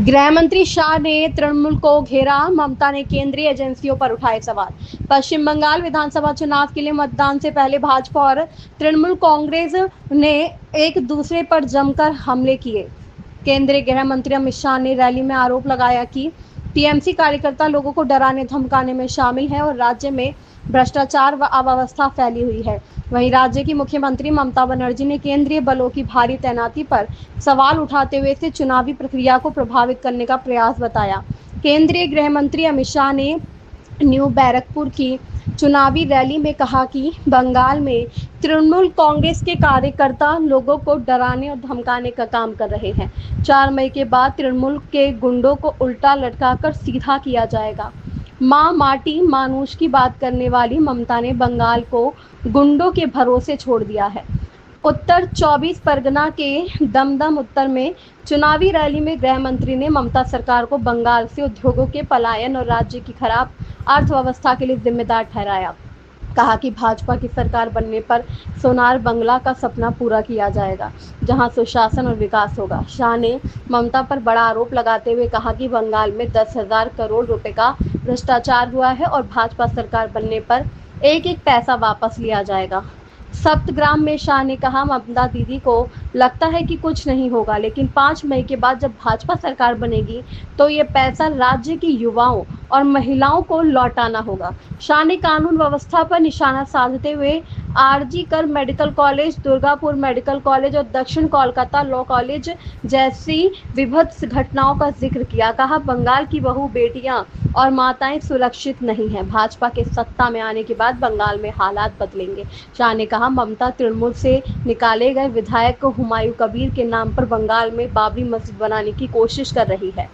गृह मंत्री शाह ने तृणमूल को घेरा, ममता ने केंद्रीय एजेंसियों पर उठाए सवाल। पश्चिम बंगाल विधानसभा चुनाव के लिए मतदान से पहले भाजपा और तृणमूल कांग्रेस ने एक दूसरे पर जमकर हमले किए। केंद्रीय गृह मंत्री अमित शाह ने रैली में आरोप लगाया कि टीएमसी कार्यकर्ता लोगों को डराने धमकाने में शामिल है और राज्य में भ्रष्टाचार व अव्यवस्था फैली हुई है। वहीं राज्य की मुख्यमंत्री ममता बनर्जी ने केंद्रीय बलों की भारी तैनाती पर सवाल उठाते हुए इसे चुनावी प्रक्रिया को प्रभावित करने का प्रयास बताया। केंद्रीय गृह मंत्री अमित शाह ने न्यू बैरकपुर की चुनावी रैली में कहा कि बंगाल में तृणमूल कांग्रेस के कार्यकर्ता लोगों को डराने और धमकाने का काम कर रहे हैं। 4 मई के बाद तृणमूल के गुंडों को उल्टा लटकाकर सीधा किया जाएगा। माँ माटी मानुष की बात करने वाली ममता ने बंगाल को गुंडों के भरोसे छोड़ दिया है। उत्तर 24 परगना के दमदम उत्तर में चुनावी रैली में गृह मंत्री ने ममता सरकार को बंगाल से उद्योगों के पलायन और राज्य की खराब अर्थव्यवस्था के लिए जिम्मेदार ठहराया। कहा कि भाजपा की सरकार बनने पर सोनार बंगला का सपना पूरा किया जाएगा, जहां सुशासन और विकास होगा। शाह ने ममता पर बड़ा आरोप लगाते हुए कहा कि बंगाल में 10,000 करोड़ रुपए का भ्रष्टाचार हुआ है और भाजपा सरकार बनने पर एक एक पैसा वापस लिया जाएगा। सप्तग्राम में शाह ने कहा, ममता दीदी को लगता है कि कुछ नहीं होगा, लेकिन 5 मई के बाद जब भाजपा सरकार बनेगी तो ये पैसा राज्य की युवाओं और महिलाओं को लौटाना होगा। शाह ने कानून व्यवस्था पर निशाना साधते हुए आरजी कर medical college, Durgapur medical college और दक्षिण कोलकाता लॉ कॉलेज जैसी विभत्स घटनाओं का जिक्र किया। कहा, बंगाल की बहू बेटियां और माताएं सुरक्षित नहीं हैं। भाजपा के सत्ता में आने के बाद बंगाल में हालात बदलेंगे। शाह ने कहा, ममता तृणमूल से निकाले गए विधायक को हुमायूं कबीर के नाम पर बंगाल में बाबरी मस्जिद बनाने की कोशिश कर रही है।